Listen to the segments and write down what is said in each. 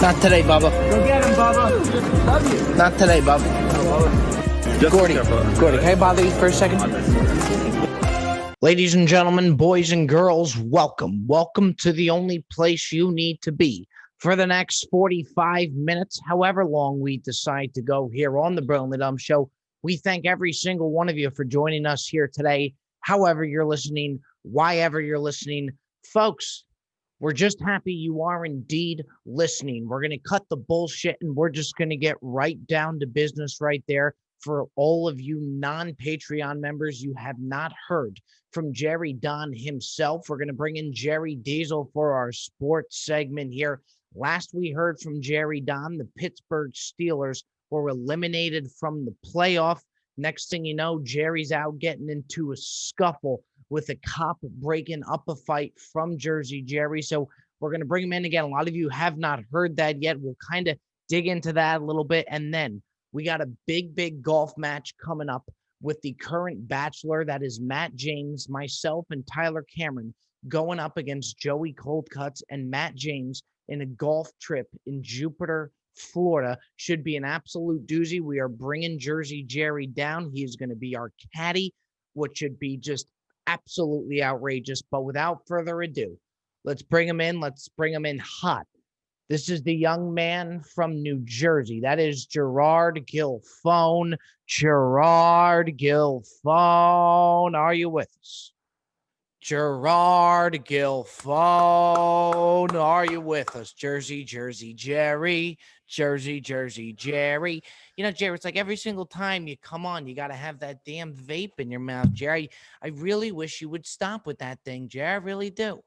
Not today, Bubba. Go get him, Bubba. Love you. Not today, Bubba. Gordy, can I bother you for a second? Ladies and gentlemen, boys and girls, welcome. Welcome to the only place you need to be for the next 45 minutes, however long we decide to go here on the Brilliantly Dumb Show. We thank every single one of you for joining us here today, however you're listening, why ever you're listening. Folks, we're just happy you are indeed listening. We're going to cut the bullshit and we're just going to get right down to business right there. For all of you non-Patreon members, you have not heard from Jerry Don himself. We're going to bring in Jerry Diesel for our sports segment here. Last we heard from Jerry Don, the Pittsburgh Steelers were eliminated from the playoff. Next thing you know, Jerry's out getting into a scuffle with a cop breaking up a fight from Jersey Jerry. So we're going to bring him in again. A lot of you have not heard that yet. We'll kind of dig into that a little bit. And then we got a big golf match coming up with the current Bachelor. That is Matt James, myself, and Tyler Cameron going up against Joey Coldcuts and Matt James in a golf trip in Jupiter, Florida. Should be an absolute doozy. We are bringing Jersey Jerry down. He is going to be our caddy, which should be just absolutely outrageous. But without further ado, let's bring him in. Let's bring him in hot. This is the young man from New Jersey. That is Gerard Gilfone. Gerard Gilfone, are you with us? Gerard Gilfone, are you with us? Jersey Jerry. Jersey Jerry. You know, Jerry, it's like every single time you come on, you got to have that damn vape in your mouth, Jerry. I really wish you would stop with that thing, Jerry. I really do.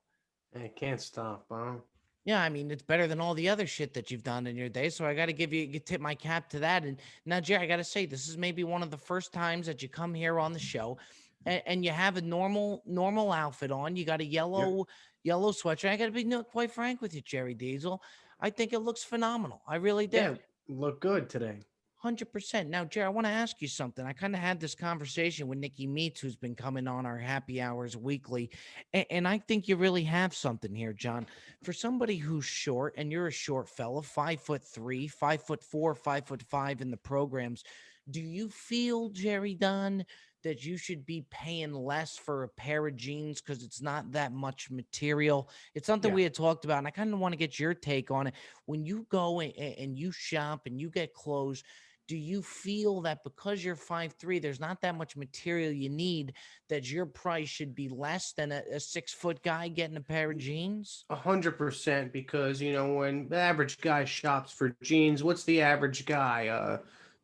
I can't stop, huh? Yeah, I mean, it's better than all the other shit that you've done in your day. So I got to tip my cap to that. And now, Jerry, I got to say, this is maybe one of the first times that you come here on the show and you have a normal outfit on. You got a yellow sweatshirt. I got to be quite frank with you, Jerry Diesel. I think it looks phenomenal. I really do. Yeah, look good today. 100%. Now, Jerry, I want to ask you something. I kind of had this conversation with Nikki Meets, who's been coming on our happy hours weekly. And I think you really have something here, John. For somebody who's short, and you're a short fella, 5'3", 5'4", 5'5" in the programs, do you feel, Jerry Dunn, that you should be paying less for a pair of jeans because it's not that much material? It's something we had talked about, and I kind of want to get your take on it. When you go and you shop and you get clothes, do you feel that because you're 5'3", there's not that much material you need, that your price should be less than a 6-foot guy getting a pair of jeans? 100%, because, you know, when the average guy shops for jeans, what's the average guy?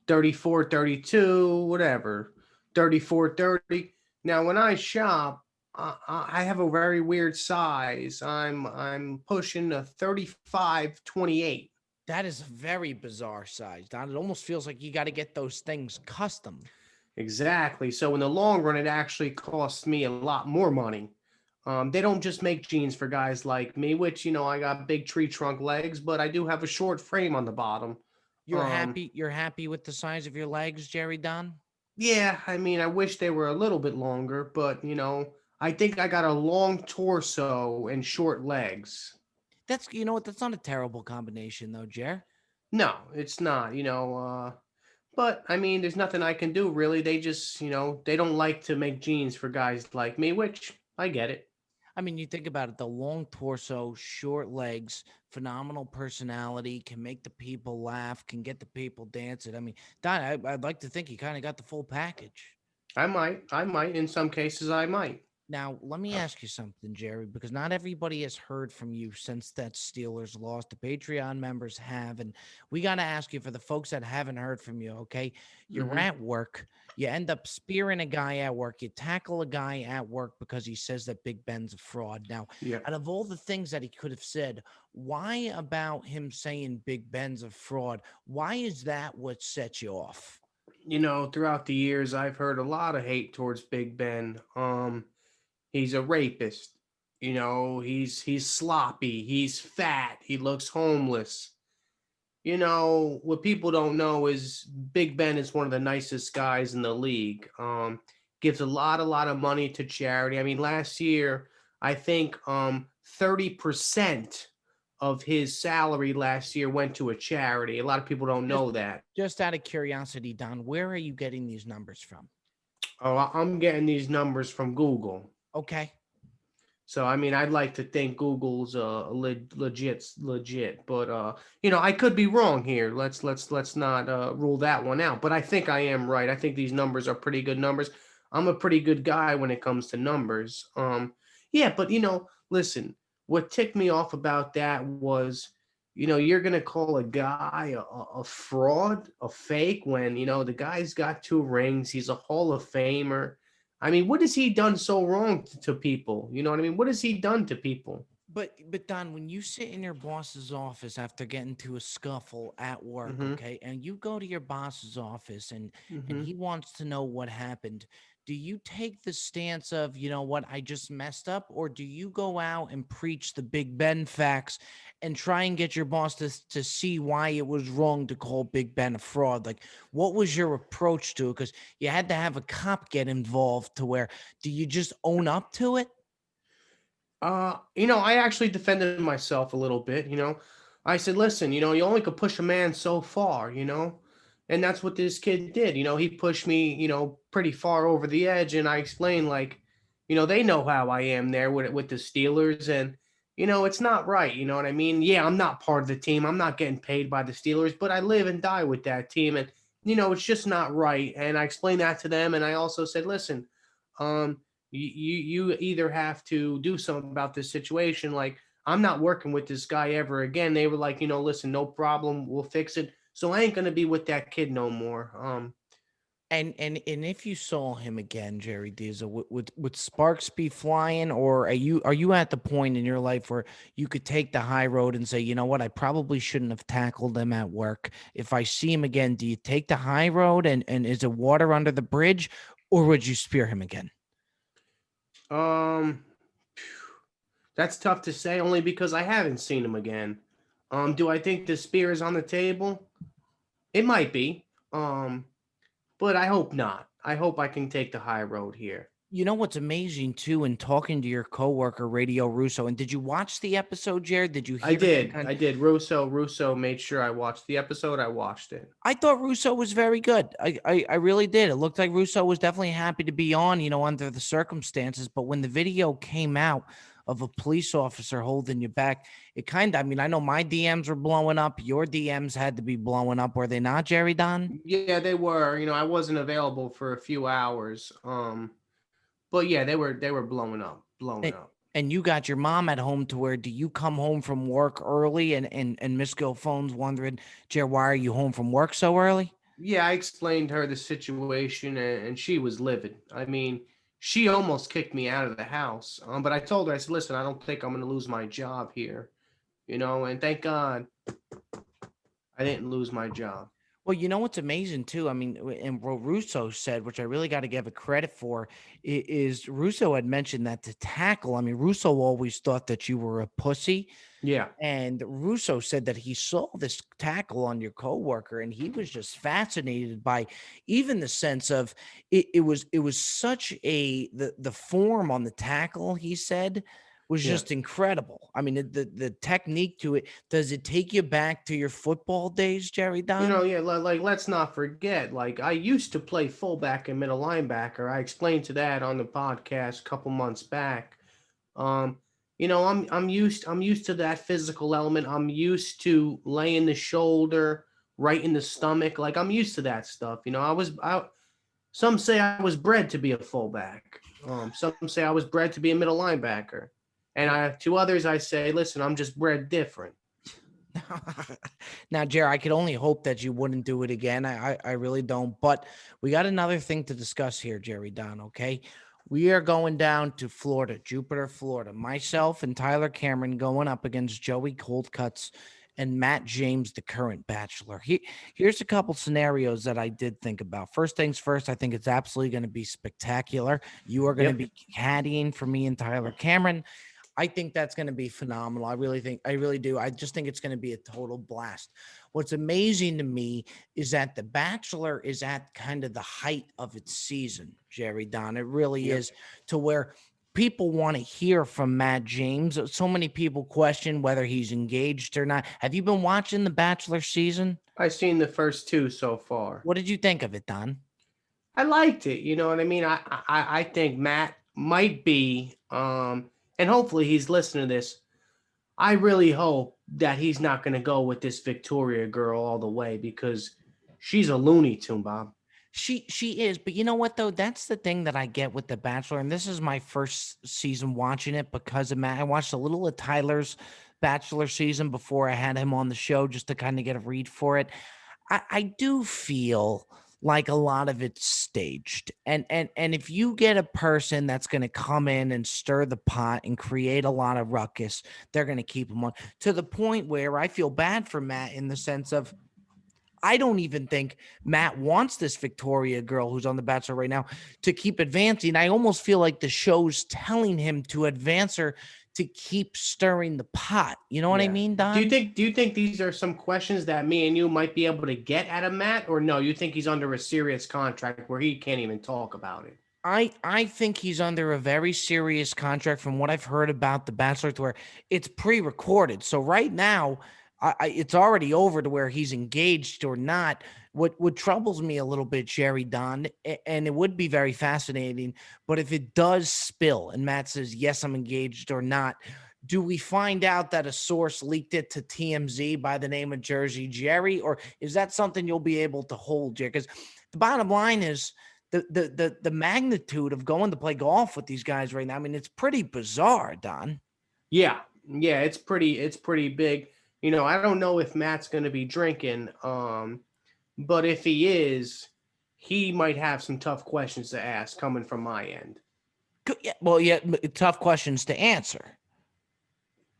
34, 32, whatever, 34, 30. Now, when I shop, I have a very weird size. I'm pushing a 35, 28. That is a very bizarre size, Don. It almost feels like you got to get those things custom. Exactly. So in the long run, it actually costs me a lot more money. They don't just make jeans for guys like me, which, you know, I got big tree trunk legs, but I do have a short frame on the bottom. You're happy with the size of your legs, Jerry Don? Yeah, I mean, I wish they were a little bit longer, but, you know, I think I got a long torso and short legs. You know what? That's not a terrible combination, though, Jer. No, it's not, but I mean, there's nothing I can do really. They just, they don't like to make jeans for guys like me, which I get it. I mean, you think about it, the long torso, short legs, phenomenal personality, can make the people laugh, can get the people dancing. I mean, Don, I'd like to think you kind of got the full package. I might. In some cases, I might. Now, let me ask you something, Jerry, because not everybody has heard from you since that Steelers lost. The Patreon members have, and we got to ask you, for the folks that haven't heard from you, okay? You're at work. You end up spearing a guy at work. You tackle a guy at work because he says that Big Ben's a fraud. Now, out of all the things that he could have said, why about him saying Big Ben's a fraud? Why is that what sets you off? You know, throughout the years, I've heard a lot of hate towards Big Ben. He's a rapist. You know, he's sloppy. He's fat. He looks homeless. You know, what people don't know is Big Ben is one of the nicest guys in the league. Gives a lot of money to charity. I mean, last year, I think 30% of his salary last year went to a charity. A lot of people don't Just know that. just out of curiosity, Don, where are you getting these numbers from? Oh, I'm getting these numbers from Google. Okay. So I mean, I'd like to think Google's legit, but I could be wrong here. Let's not rule that one out. But I think I am right. I think these numbers are pretty good numbers. I'm a pretty good guy when it comes to numbers. Yeah, but listen, what ticked me off about that was, you're gonna call a guy a fraud, a fake when the guy's got 2 rings. He's a Hall of Famer. I mean, what has he done so wrong to people? You know what I mean? What has he done to people? But Don, when you sit in your boss's office after getting to a scuffle at work, Mm-hmm. okay, and you go to your boss's office and Mm-hmm. he wants to know what happened, do you take the stance of, you know what, I just messed up, or do you go out and preach the Big Ben facts and try and get your boss to see why it was wrong to call Big Ben a fraud? Like, what was your approach to it? Because you had to have a cop get involved to where, do you just own up to it? I actually defended myself a little bit. I said, listen, you only could push a man so far, and that's what this kid did. He pushed me, pretty far over the edge, and I explained like, they know how I am there with the Steelers, and it's not right. You know what I mean? Yeah, I'm not part of the team. I'm not getting paid by the Steelers, but I live and die with that team, and it's just not right. And I explained that to them, and I also said, listen, um you either have to do something about this situation. Like, I'm not working with this guy ever again. They were like, listen, no problem, we'll fix it. So I ain't gonna be with that kid no more. And if you saw him again, Jerry Diaz, would sparks be flying, or are you at the point in your life where you could take the high road and say, you know what, I probably shouldn't have tackled him at work. If I see him again, do you take the high road and is it water under the bridge, or would you spear him again? um that's tough to say, only because I haven't seen him again. Do I think the spear is on the table? It might be. But I hope not. I hope I can take the high road here. You know what's amazing too, in talking to your coworker Radio Russo, and did you watch the episode, Jared? Did you I hear him did. kind I did. Russo made sure I watched the episode. I watched it. I thought Russo was very good. I really did. It looked like Russo was definitely happy to be on, under the circumstances. But when the video came out of a police officer holding you back, it kind of, I mean, I know my DMs were blowing up. Your DMs had to be blowing up, were they not, Jerry Don? Yeah, they were. I wasn't available for a few hours. But yeah, they were blowing up, blowing And, up. and you got your mom at home to where, do you come home from work early and Miss Gill phone's wondering, Jerry, why are you home from work so early? Yeah, I explained to her the situation, and she was livid. I mean, she almost kicked me out of the house. But I told her, I said, listen, I don't think I'm going to lose my job here. And thank God I didn't lose my job. Well, you know what's amazing too? I mean, and what Russo said, which I really got to give a credit for, is Russo had mentioned that to tackle. I mean, Russo always thought that you were a pussy, Yeah, and Russo said that he saw this tackle on your coworker, and he was just fascinated by even the sense of it. It was such the form on the tackle. He said was yeah. just incredible. I mean, the technique to it. Does it take you back to your football days, Jerry Don? Yeah, like let's not forget, like I used to play fullback and middle linebacker. I explained to that on the podcast a couple months back. Um, I'm used to that physical element. I'm used to laying the shoulder right in the stomach. Like I'm used to that stuff. Some say I was bred to be a fullback. Some say I was bred to be a middle linebacker. And to others I say, listen, I'm just bred different. Now, Jerry, I could only hope that you wouldn't do it again. I really don't. But we got another thing to discuss here, Jerry Don. Okay. We are going down to Florida, Jupiter, Florida. Myself and Tyler Cameron going up against Joey Coldcuts and Matt James, the current Bachelor. Here's a couple scenarios that I did think about. First things first, I think it's absolutely going to be spectacular. You are going to Yep. be caddying for me and Tyler Cameron. I think that's going to be phenomenal. I really do. I just think it's going to be a total blast. What's amazing to me is that The Bachelor is at kind of the height of its season, Jerry Don. It really Yep. is, to where people want to hear from Matt James. So many people question whether he's engaged or not. Have you been watching the Bachelor season? I've seen the first two so far. What did you think of it, Don? I liked it. You know what I mean? I think Matt might be, and hopefully he's listening to this. I really hope that he's not going to go with this Victoria girl all the way because she's a Looney Tune, Bob. She is, but you know what though? That's the thing that I get with The Bachelor, and this is my first season watching it because of Matt. I watched a little of Tyler's Bachelor season before I had him on the show just to kind of get a read for it. I do feel like a lot of it's staged. And if you get a person that's going to come in and stir the pot and create a lot of ruckus, they're going to keep them on to the point where I feel bad for Matt in the sense of I don't even think Matt wants this Victoria girl who's on The Bachelor right now to keep advancing. I almost feel like the show's telling him to advance her to keep stirring the pot. You know what I mean, Don? Do you think these are some questions that me and you might be able to get out of Matt, or no? You think he's under a serious contract where he can't even talk about it? I think he's under a very serious contract from what I've heard about The Bachelor to where it's pre-recorded. So right now, it's already over to where he's engaged or not. What troubles me a little bit, Jerry Don, and it would be very fascinating, but if it does spill and Matt says, yes, I'm engaged or not, do we find out that a source leaked it to TMZ by the name of Jersey Jerry, or is that something you'll be able to hold, Jerry? Because the bottom line is the magnitude of going to play golf with these guys right now. I mean, it's pretty bizarre, Don. Yeah, it's pretty big. You know, I don't know if Matt's going to be drinking, but if he is, he might have some tough questions to ask coming from my end. Well, yeah, tough questions to answer.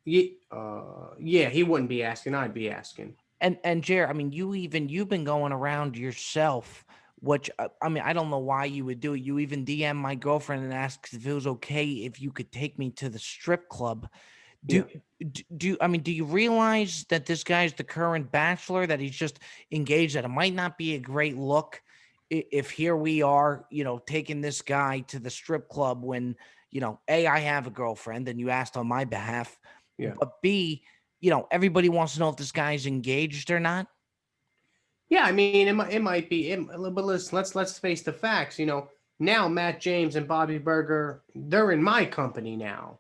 Yeah, he wouldn't be asking. I'd be asking. And Jared, I mean, you've been going around yourself. Which I mean, I don't know why you would do it. You even DM my girlfriend and asked if it was okay if you could take me to the strip club. Do I mean, do you realize that this guy's the current bachelor, that he's just engaged, that it might not be a great look if here we are, you know, taking this guy to the strip club when, you know, A, I have a girlfriend and you asked on my behalf, but B, you know, everybody wants to know if this guy's engaged or not. Yeah, I mean, it might be, but let's face the facts. You know, now Matt James and Bobby Berger, they're in my company now.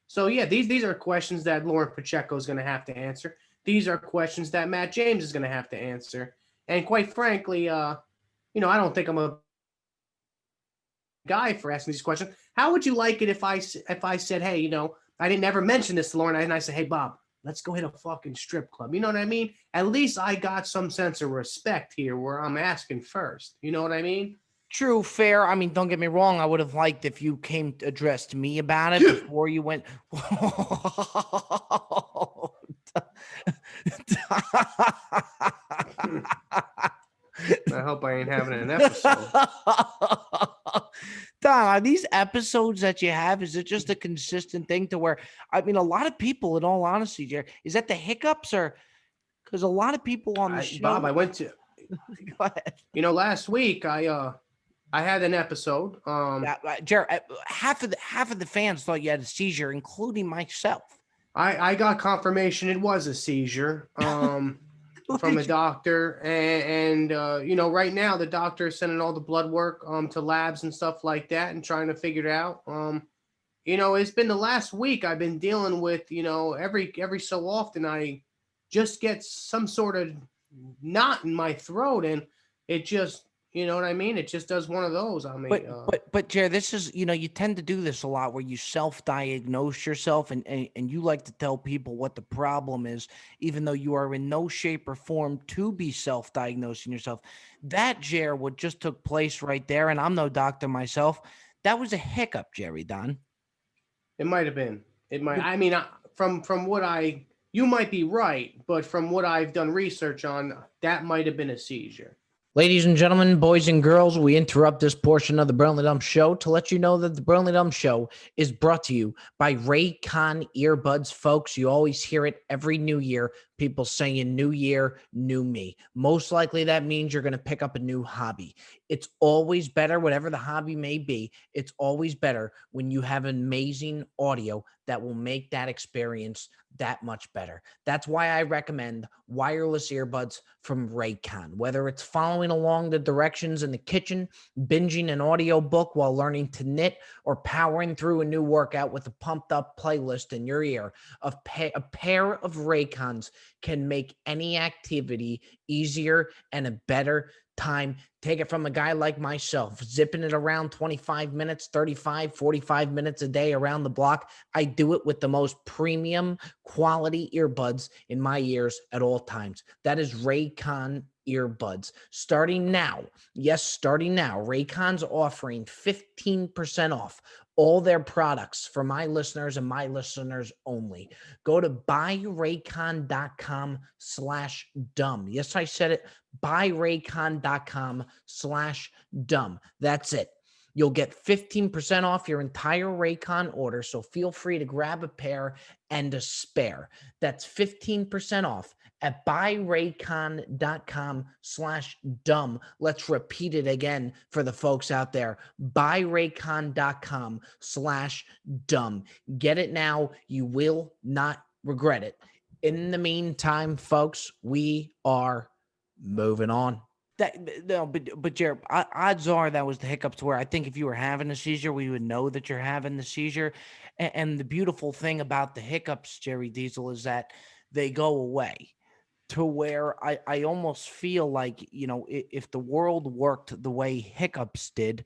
So yeah, these are questions that Lauren Pacheco is going to have to answer. These are questions that Matt James is going to have to answer. And quite frankly, you know, I don't think I'm a guy for asking these questions. How would you like it if I said, hey, you know, I didn't ever mention this to Lauren, and I said, hey, Bob, let's go hit a fucking strip club. You know what I mean? At least I got some sense of respect here where I'm asking first. You know what I mean? True, fair. I mean, don't get me wrong. I would have liked if you came addressed me about it before you went. I hope I ain't having an episode. Don, are these episodes that you have, is it just a consistent thing to where, I mean, a lot of people, in all honesty, Jerry, is that the hiccups, or because a lot of people on the show. Bob, I went to. Go ahead. You know, last week I had an episode. Jerry, half of the fans thought you had a seizure, including myself. I got confirmation it was a seizure. From a doctor, and you know, right now the doctor is sending all the blood work to labs and stuff like that and trying to figure it out. You know, it's been the last week I've been dealing with, you know, every so often I just get some sort of knot in my throat, and it just, you know what I mean? It just does one of those. I mean, but Jared, this is, you know, you tend to do this a lot where you self-diagnose yourself, and you like to tell people what the problem is, even though you are in no shape or form to be self-diagnosing yourself. That, Jared, what just took place right there, and I'm no doctor myself, that was a hiccup, Jerry Don. It might have been. It might. I mean, from what you might be right, but from what I've done research on, that might have been a seizure. Ladies and gentlemen, boys and girls, we interrupt this portion of the Burnley Dump Show to let you know that the Burnley Dump Show is brought to you by Raycon earbuds. Folks, you always hear it every new year. People saying new year, new me. Most likely that means you're going to pick up a new hobby. It's always better, whatever the hobby may be, it's always better when you have amazing audio that will make that experience that much better. That's why I recommend wireless earbuds from Raycon. Whether it's following along the directions in the kitchen, binging an audio book while learning to knit, or powering through a new workout with a pumped up playlist in your ear, a pair of Raycons can make any activity easier and a better time. Take it from a guy like myself, zipping it around 25 minutes, 35, 45 minutes a day around the block. I do it with the most premium quality earbuds in my ears at all times. That is Raycon earbuds. Starting now, yes, starting now, Raycon's offering 15% off all their products for my listeners and my listeners only. Go to buyraycon.com/dumb. Yes, I said it. Buyraycon.com/dumb. That's it. You'll get 15% off your entire Raycon order, so feel free to grab a pair and a spare. That's 15% off at buyraycon.com/dumb. Let's repeat it again for the folks out there. Buyraycon.com/dumb. Get it now. You will not regret it. In the meantime, folks, we are moving on. But Jared, odds are that was the hiccups to where I think if you were having a seizure, we would know that you're having the seizure. And the beautiful thing about the hiccups, Jerry Diesel, is that they go away to where I almost feel like, if the world worked the way hiccups did,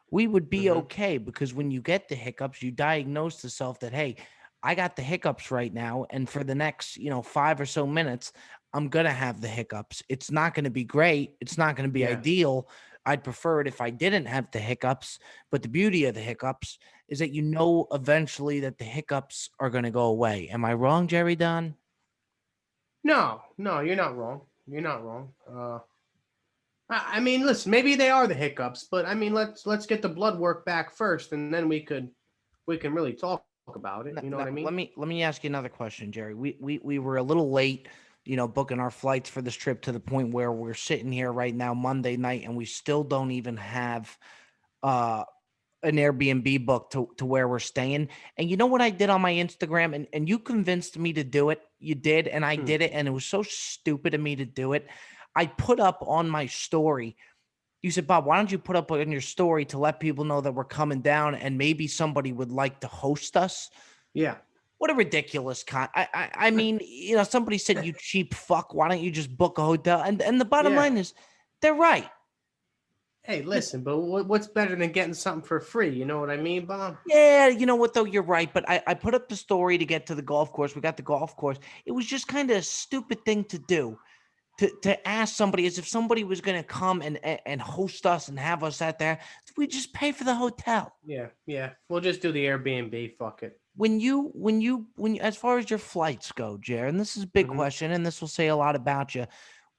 we would be okay, because when you get the hiccups, you diagnose the self that, hey, I got the hiccups right now. And for the next, 5 or so minutes, I'm going to have the hiccups. It's not going to be great. It's not going to be ideal. I'd prefer it if I didn't have the hiccups. But the beauty of the hiccups is that eventually that the hiccups are going to go away. Am I wrong, Jerry Don? No, you're not wrong. You're not wrong. I mean, listen, maybe they are the hiccups, but I mean, let's get the blood work back first, and then we can really talk about it. You know what I mean? Let me ask you another question, Jerry. We were a little late, booking our flights for this trip, to the point where we're sitting here right now, Monday night, and we still don't even have an Airbnb book to where we're staying. And you know what I did on my Instagram? And you convinced me to do it. You did, and I did it, and it was so stupid of me to do it. I put up on my story. You said, Bob, why don't you put up on your story to let people know that we're coming down and maybe somebody would like to host us? Yeah. What a ridiculous I mean, somebody said, you cheap fuck, why don't you just book a hotel? And the bottom line is, they're right. Hey, listen, but what's better than getting something for free? You know what I mean, Bob? Yeah, you know what, though? You're right. But I put up the story to get to the golf course. We got the golf course. It was just kind of a stupid thing to do. To ask somebody, as if somebody was going to come and host us and have us out there. We just pay for the hotel. Yeah. We'll just do the Airbnb. Fuck it. When you, as far as your flights go, Jer, and this is a big question, and this will say a lot about you.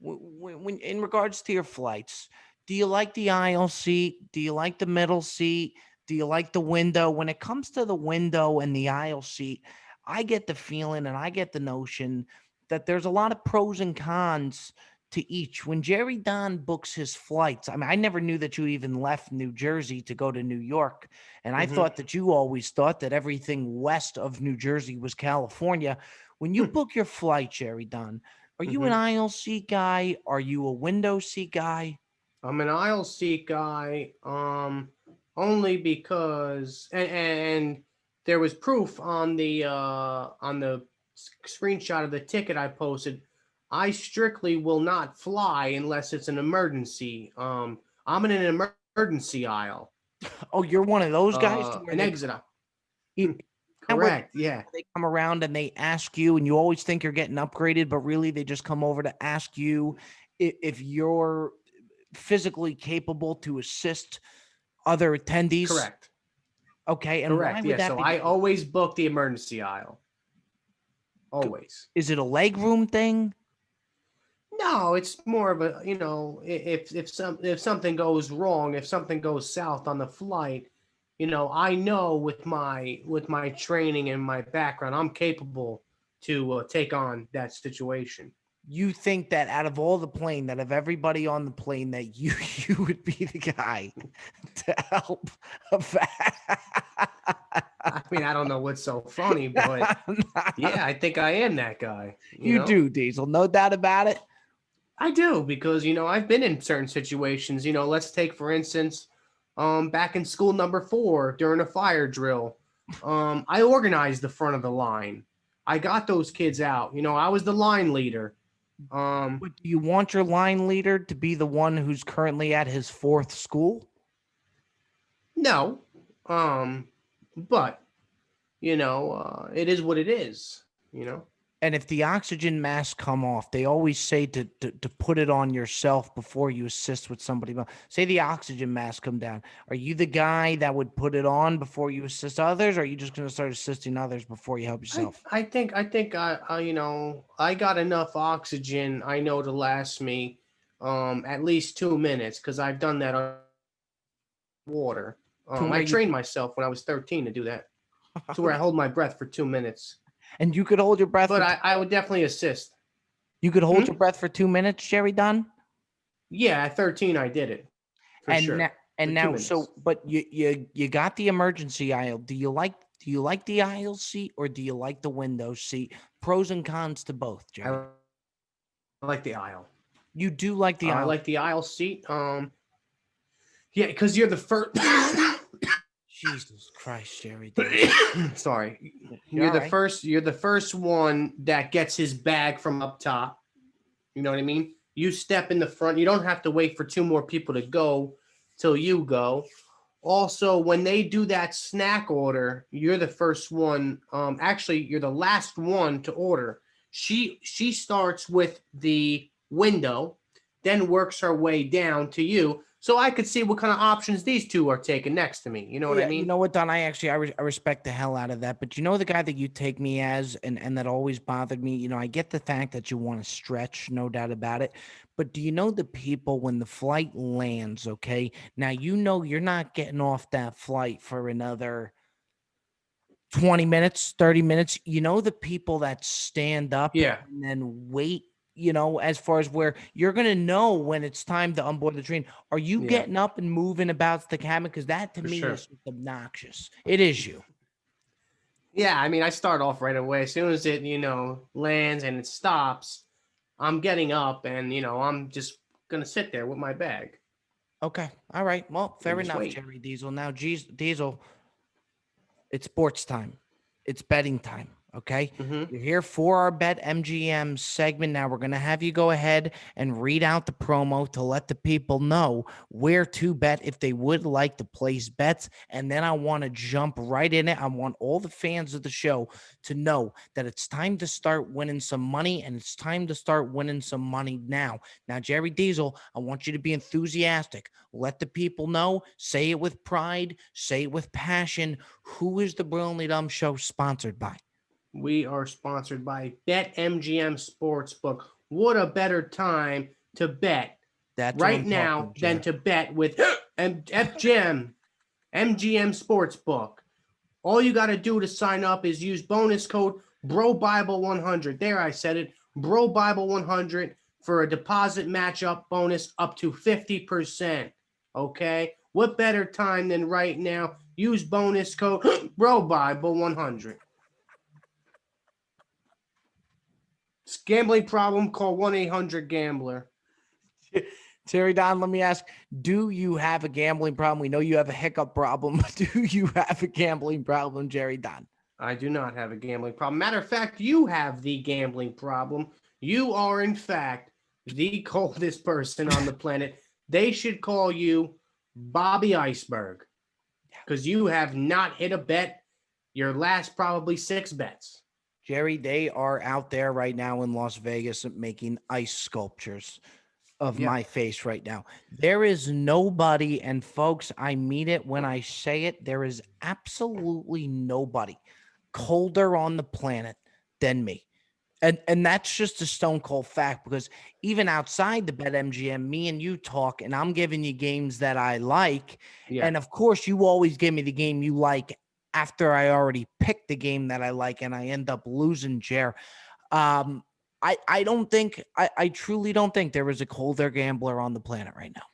When in regards to your flights, do you like the aisle seat? Do you like the middle seat? Do you like the window? When it comes to the window and the aisle seat, I get the feeling and I get the notion that there's a lot of pros and cons to each. When Jerry Don books his flights, I mean, I never knew that you even left New Jersey to go to New York. And I thought that you always thought that everything west of New Jersey was California. When you book your flight, Jerry Don, are you an aisle seat guy? Are you a window seat guy? I'm an aisle seat guy, only because and there was proof on the screenshot of the ticket I posted. I strictly will not fly unless it's an emergency. I'm in an emergency aisle. Oh, you're one of those guys? An exit. Correct. Yeah. They come around and they ask you, and you always think you're getting upgraded, but really they just come over to ask you if you're physically capable to assist other attendees. Correct. Okay. And correct. Why would that so be? I always book the emergency aisle. Always. Is it a leg room thing? No, it's more of a, if something goes wrong, if something goes south on the flight, I know with my training and my background, I'm capable to take on that situation. You think that out of all the plane, that of everybody on the plane, that you you would be the guy to help a I mean, I don't know what's so funny, but yeah, I think I am that guy. You do, Diesel, no doubt about it. I do because I've been in certain situations. Let's take for instance, back in school number 4 during a fire drill, I organized the front of the line. I got those kids out. I was the line leader. But do you want your line leader to be the one who's currently at his 4th school? No, but it is what it is. And if the oxygen masks come off, they always say to put it on yourself before you assist with somebody. Say the oxygen mask come down. Are you the guy that would put it on before you assist others? Or are you just going to start assisting others before you help yourself? I got enough oxygen. I know to last me, at least 2 minutes because I've done that on water. I trained myself when I was 13 to do that, to where I hold my breath for 2 minutes. And you could hold your breath. But I would definitely assist. You could hold your breath for 2 minutes, Jerry Dunn? Yeah, at 13 I did it. For sure. But you got the emergency aisle. Do you like the aisle seat or do you like the window seat? Pros and cons to both, Jerry. I like the aisle. You do like the aisle. I like the aisle seat. Yeah, because you're the first. Jesus Christ, Jerry. Sorry. You're the first one that gets his bag from up top. You know what I mean? You step in the front. You don't have to wait for 2 more people to go till you go. Also, when they do that snack order, you're the first one. Actually, you're the last one to order. She starts with the window, then works her way down to you. So I could see what kind of options these two are taking next to me. You know what I mean? You know what, Don? I respect the hell out of that. But you know the guy that you take me as, and that always bothered me. I get the fact that you want to stretch, no doubt about it. But do you know the people when the flight lands? Okay, now you're not getting off that flight for another 20 minutes, 30 minutes. The people that stand up and then wait. As far as where you're going to know when it's time to onboard the train. Are you getting up and moving about the cabin? Because that to me is obnoxious. It is you. Yeah, I mean, I start off right away. As soon as it, lands and it stops, I'm getting up and, I'm just going to sit there with my bag. Okay. All right. Well, fair enough, Jerry Diesel. Now, Diesel, it's sports time. It's betting time. Okay. You're here for our Bet MGM segment. Now we're going to have you go ahead and read out the promo to let the people know where to bet if they would like to place bets. And then I want to jump right in it. I want all the fans of the show to know that it's time to start winning some money, and it's time to start winning some money now. Now, Jerry Diesel, I want you to be enthusiastic. Let the people know. Say it with pride. Say it with passion. Who is the Brilliantly Dumb Show sponsored by? We are sponsored by BetMGM Sportsbook. What a better time to bet right now than to bet with MGM Sportsbook. All you got to do to sign up is use bonus code BROBIBLE100. There, I said it. BROBIBLE100 for a deposit matchup bonus up to 50%. Okay? What better time than right now? Use bonus code BROBIBLE100. Gambling problem, call 1-800-GAMBLER. Terry Don, let me ask, do you have a gambling problem? We know you have a hiccup problem. Do you have a gambling problem, Jerry Don? I do not have a gambling problem. Matter of fact, you have the gambling problem. You are, in fact, the coldest person on the planet. They should call you Bobby Iceberg because you have not hit a bet your last probably 6 bets. Jerry, they are out there right now in Las Vegas making ice sculptures of my face right now. There is nobody, and folks, I mean it when I say it, there is absolutely nobody colder on the planet than me. And that's just a stone cold fact, because even outside the BetMGM, me and you talk, and I'm giving you games that I like. Yeah. And of course, you always give me the game you like after I already picked the game that I like, and I end up losing, Jer. Um, I don't think I truly don't think there is a colder gambler on the planet right now.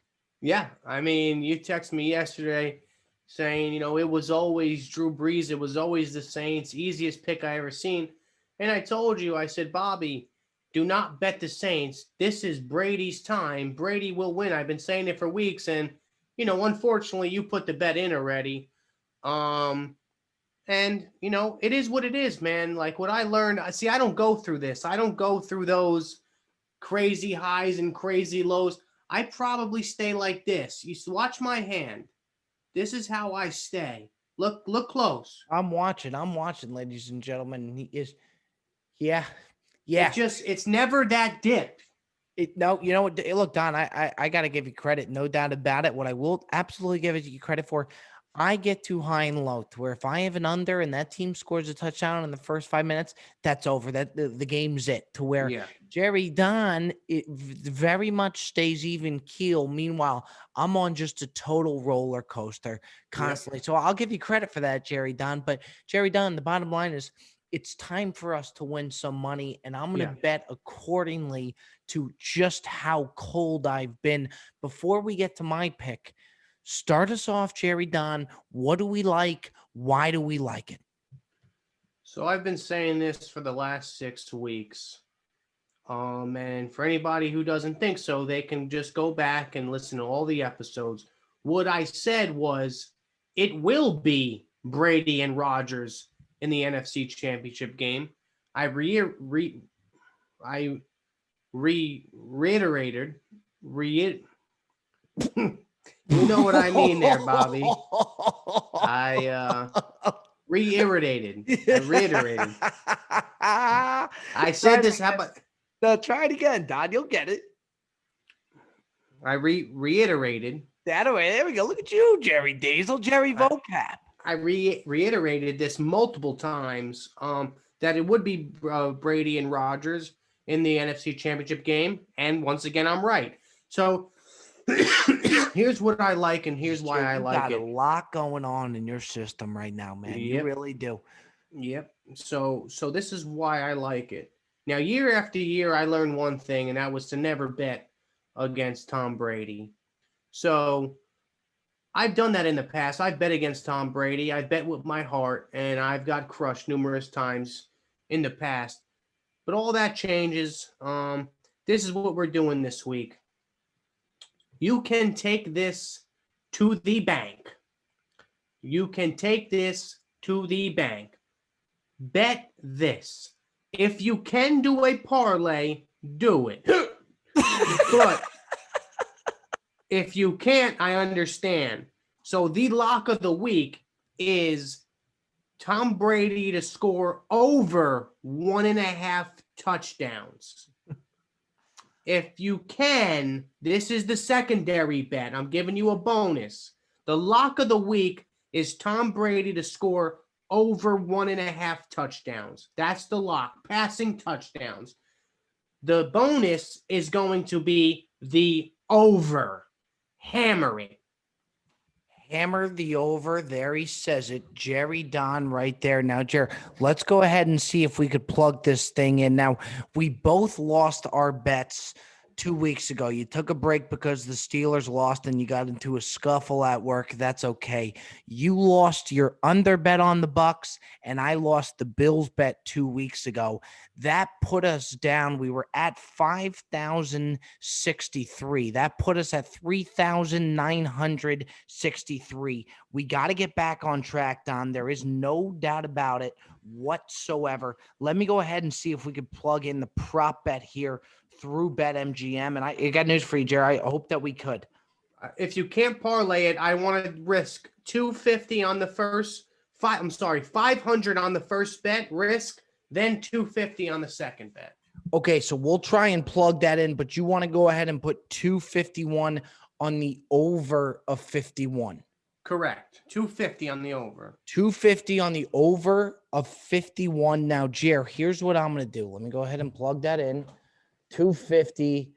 Yeah. I mean, you texted me yesterday saying, it was always Drew Brees. It was always the Saints. Easiest pick I ever seen. And I told you, I said, Bobby, do not bet the Saints. This is Brady's time. Brady will win. I've been saying it for weeks. And, unfortunately, you put the bet in already. And, it is what it is, man. Like what I learned, see, I don't go through this. I don't go through those crazy highs and crazy lows. I probably stay like this. You watch my hand. This is how I stay. Look close. I'm watching, ladies and gentlemen. He is, yeah, It yeah. it's never that dip. No, you know what? Look, Don, I got to give you credit, no doubt about it. What I will absolutely give you credit for, I get too high and low to where if I have an under and that team scores a touchdown in the first 5 minutes, that's over. That the game's it. To where Yeah. Jerry Don, it very much stays even keel. Meanwhile, I'm on just a total roller coaster constantly. So I'll give you credit for that, Jerry Don. But Jerry Don, the bottom line is, it's time for us to win some money, and I'm going to bet accordingly to just how cold I've been. Before we get to my pick, start us off, Jerry Don. What do we like? Why do we like it? So I've been saying this for the last 6 weeks. And for anybody who doesn't think so, they can just go back and listen to all the episodes. What I said was it will be Brady and Rodgers in the NFC Championship game. I reiterated. You know what I mean there, Bobby. I reiterated. I said this. How about? No, try it again, Don. You'll get it. I reiterated. That way. There we go. Look at you, Jerry Diesel, Jerry Vocab. I reiterated this multiple times. That it would be Brady and Rodgers in the NFC Championship game, and once again, I'm right. So here's what I like, and here's why I like it. Got a lot going on in your system right now, man. Yep. You really do. Yep. So this is why I like it. Now, year after year, I learned one thing, and that was to never bet against Tom Brady. So I've done that in the past. I've bet against Tom Brady. I bet with my heart, and I've got crushed numerous times in the past. But all that changes. This is what we're doing this week. You can take this to the bank. You can take this to the bank. Bet this. If you can do a parlay, do it. But if you can't, I understand. So the lock of the week is Tom Brady to score over 1.5 touchdowns. If you can, this is the secondary bet. I'm giving you a bonus. The lock of the week is Tom Brady to score over 1.5 touchdowns. That's the lock. Passing touchdowns. The bonus is going to be the over. Hammer it. Hammer the over. There he says it. Jerry Don right there. Now, Jerry, let's go ahead and see if we could plug this thing in. Now, we both lost our bets 2 weeks ago. You took a break because the Steelers lost and you got into a scuffle at work. That's okay. You lost your under bet on the Bucks and I lost the Bills bet 2 weeks ago. That put us down. We were at 5,063. That put us at 3,963. We got to get back on track, Don. There is no doubt about it whatsoever. Let me go ahead and see if we could plug in the prop bet here through BetMGM. And I got news for you, Jerry. I hope that we could. If you can't parlay it, I want to risk 250 on the first 500 on the first bet, risk, then 250 on the second bet. Okay, so we'll try and plug that in, but you want to go ahead and put 251 on the over of 51. Correct. 250 on the over. 250 on the over of 51. Now, Jer, here's what I'm going to do. Let me go ahead and plug that in. 250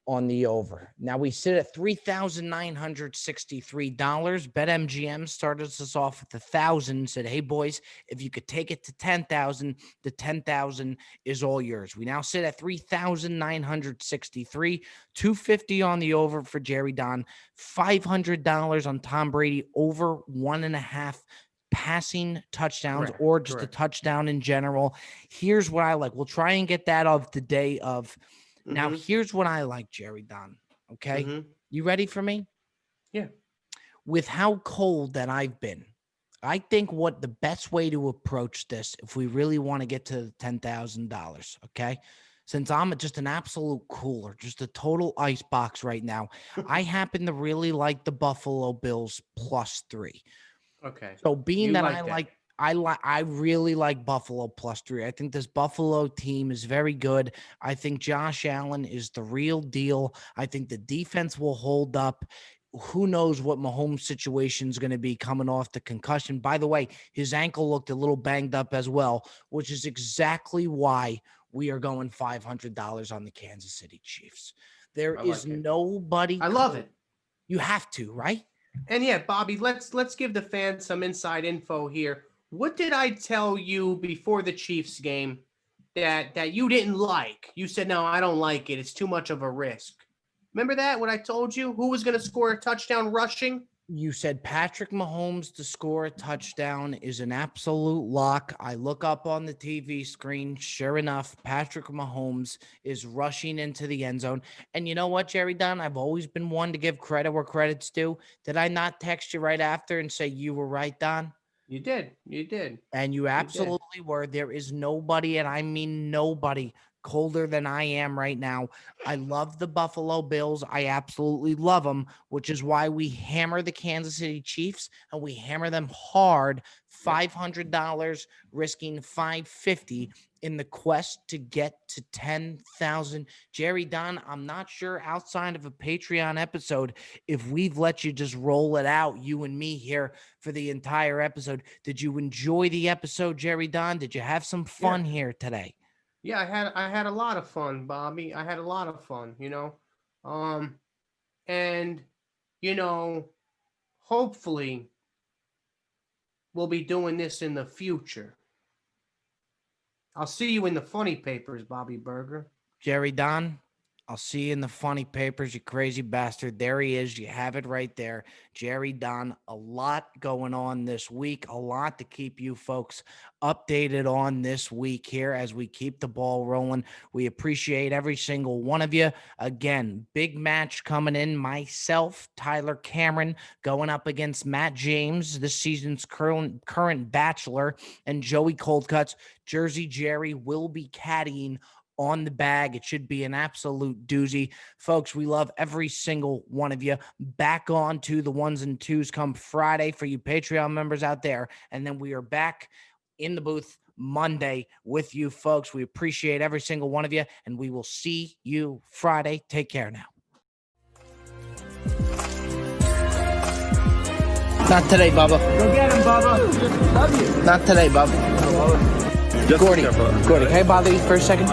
on the over. Now we sit at $3,963. BetMGM started us off with 1,000 and said, hey boys, if you could take it to 10,000, the 10,000 is all yours. We now sit at 3,963, 250 on the over for Jerry Don, $500 on Tom Brady over 1.5 passing touchdowns. Correct, or just correct. a touchdown in general. Here's what I like. We'll try and get that of the day of. Now, here's what I like, Jerry Don. Okay. You ready for me? Yeah. With how cold that I've been, I think what the best way to approach this, if we really want to get to $10,000, okay, since I'm just an absolute cooler, just a total ice box right now, I happen to really like the Buffalo Bills +3. Okay. So being that I really like Buffalo +3. I think this Buffalo team is very good. I think Josh Allen is the real deal. I think the defense will hold up. Who knows what Mahomes' situation is going to be coming off the concussion. By the way, his ankle looked a little banged up as well, which is exactly why we are going $500 on the Kansas City Chiefs. There is nobody. I love it. You have to, right? And yeah, Bobby, let's give the fans some inside info here. What did I tell you before the Chiefs game that you didn't like? You said, no, I don't like it. It's too much of a risk. Remember that, what I told you? Who was going to score a touchdown rushing? You said Patrick Mahomes to score a touchdown is an absolute lock. I look up on the TV screen. Sure enough, Patrick Mahomes is rushing into the end zone. And you know what, Jerry Dunn? I've always been one to give credit where credit's due. Did I not text you right after and say you were right, Don? You did. You did. And you absolutely were. There is nobody, and I mean nobody, colder than I am right now. I love the Buffalo Bills. I absolutely love them, which is why we hammer the Kansas City Chiefs, and we hammer them hard, $500, risking $550 in the quest to get to 10,000. Jerry Don, I'm not sure outside of a Patreon episode if we've let you just roll it out, you and me here for the entire episode. Did you enjoy the episode, Jerry Don? Did you have some fun here today? Yeah, I had a lot of fun, Bobby. I had a lot of fun, and hopefully we'll be doing this in the future. I'll see you in the funny papers, Bobby Burger. Jerry Don, I'll see you in the funny papers, you crazy bastard. There he is. You have it right there. Jerry Don, a lot going on this week, a lot to keep you folks updated on this week here as we keep the ball rolling. We appreciate every single one of you. Again, big match coming in. Myself, Tyler Cameron, going up against Matt James, this season's current Bachelor, and Joey Coldcuts. Jersey Jerry will be caddying on the bag. It should be an absolute doozy. Folks, we love every single one of you. Back on to the ones and twos come Friday for you Patreon members out there. And then we are back in the booth Monday with you folks. We appreciate every single one of you, and we will see you Friday. Take care now. Not today, Bubba. Go get him, Bubba. Love you. Not today, Bubba. Gordy, hey, bother you for a second?